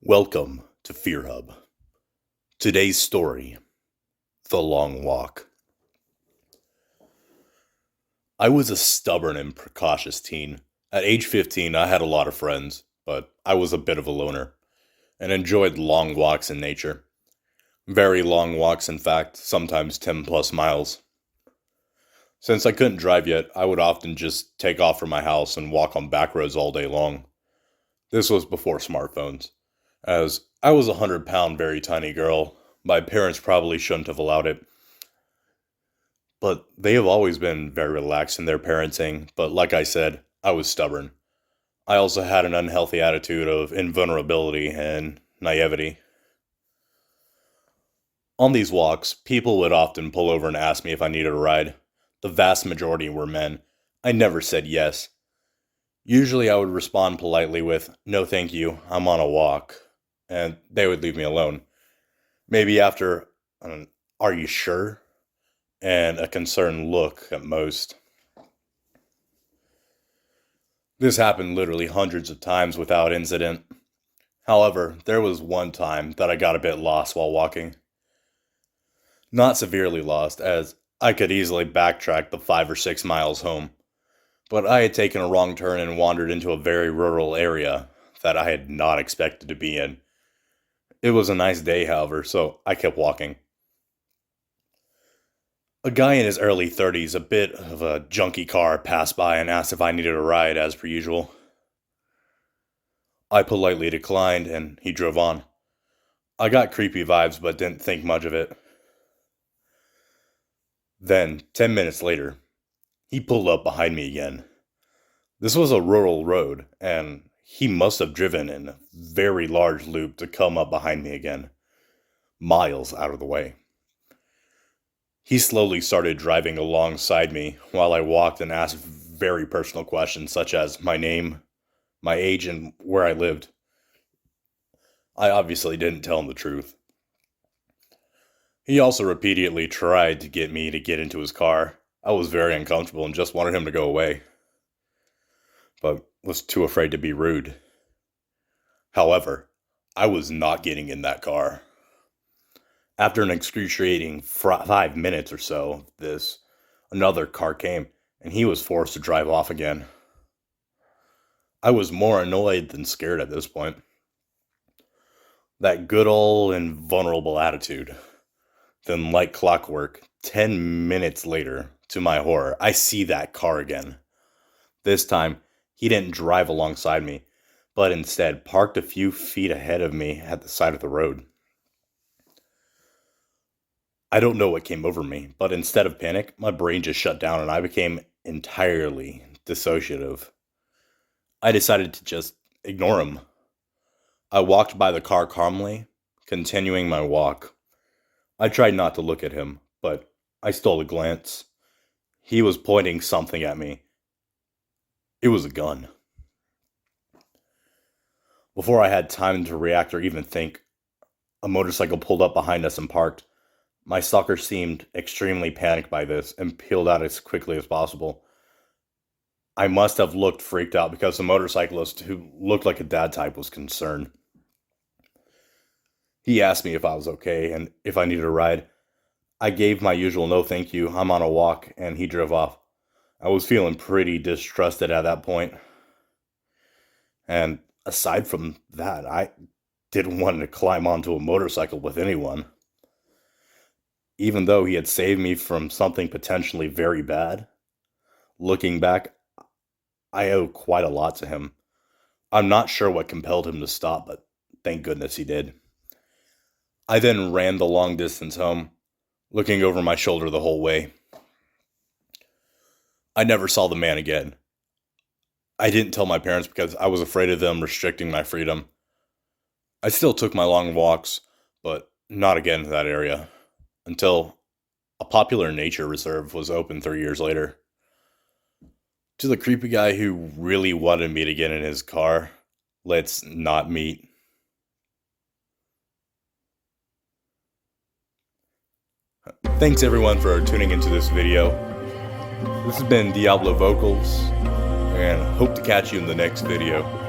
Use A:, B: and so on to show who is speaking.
A: Welcome to FearHub. Today's story, The Long Walk. I was a stubborn and precocious teen. At age 15, I had a lot of friends, but I was a bit of a loner and enjoyed long walks in nature. Very long walks, in fact, sometimes 10 plus miles. Since I couldn't drive yet, I would often just take off from my house and walk on back roads all day long. This was before smartphones. As I was a 100-pound, very tiny girl, my parents probably shouldn't have allowed it. But they have always been very relaxed in their parenting, but like I said, I was stubborn. I also had an unhealthy attitude of invulnerability and naivety. On these walks, people would often pull over and ask me if I needed a ride. The vast majority were men. I never said yes. Usually I would respond politely with, "No thank you, I'm on a walk," and they would leave me alone. Maybe after an "Are you sure?" and a concerned look at most. This happened literally hundreds of times without incident. However, there was one time that I got a bit lost while walking. Not severely lost, as I could easily backtrack the 5 or 6 miles home. But I had taken a wrong turn and wandered into a very rural area that I had not expected to be in. It was a nice day, however, so I kept walking. A guy in his early 30s, a bit of a junky car, passed by and asked if I needed a ride, as per usual. I politely declined, and he drove on. I got creepy vibes, but didn't think much of it. Then, 10 minutes later, he pulled up behind me again. This was a rural road, and he must have driven in a very large loop to come up behind me again, miles out of the way. He slowly started driving alongside me while I walked and asked very personal questions such as my name, my age, and where I lived. I obviously didn't tell him the truth. He also repeatedly tried to get me to get into his car. I was very uncomfortable and just wanted him to go away, but was too afraid to be rude. However, I was not getting in that car. After an excruciating 5 minutes or so of another car came, and he was forced to drive off again. I was more annoyed than scared at this point. That good old invulnerable attitude. Then, like clockwork, 10 minutes later, to my horror, I see that car again. This time, he didn't drive alongside me, but instead parked a few feet ahead of me at the side of the road. I don't know what came over me, but instead of panic, my brain just shut down and I became entirely dissociative. I decided to just ignore him. I walked by the car calmly, continuing my walk. I tried not to look at him, but I stole a glance. He was pointing something at me. It was a gun. Before I had time to react or even think, a motorcycle pulled up behind us and parked. My stalker seemed extremely panicked by this and peeled out as quickly as possible. I must have looked freaked out because the motorcyclist, who looked like a dad type, was concerned. He asked me if I was okay and if I needed a ride. I gave my usual "no thank you, I'm on a walk," and he drove off. I was feeling pretty distrusted at that point. And aside from that, I didn't want to climb onto a motorcycle with anyone. Even though he had saved me from something potentially very bad, looking back, I owe quite a lot to him. I'm not sure what compelled him to stop, but thank goodness he did. I then ran the long distance home, looking over my shoulder the whole way. I never saw the man again. I didn't tell my parents because I was afraid of them restricting my freedom. I still took my long walks, but not again to that area, until a popular nature reserve was opened 3 years later. To the creepy guy who really wanted me to get in his car, let's not meet. Thanks everyone for tuning into this video. This has been Diablo Vocals, and hope to catch you in the next video.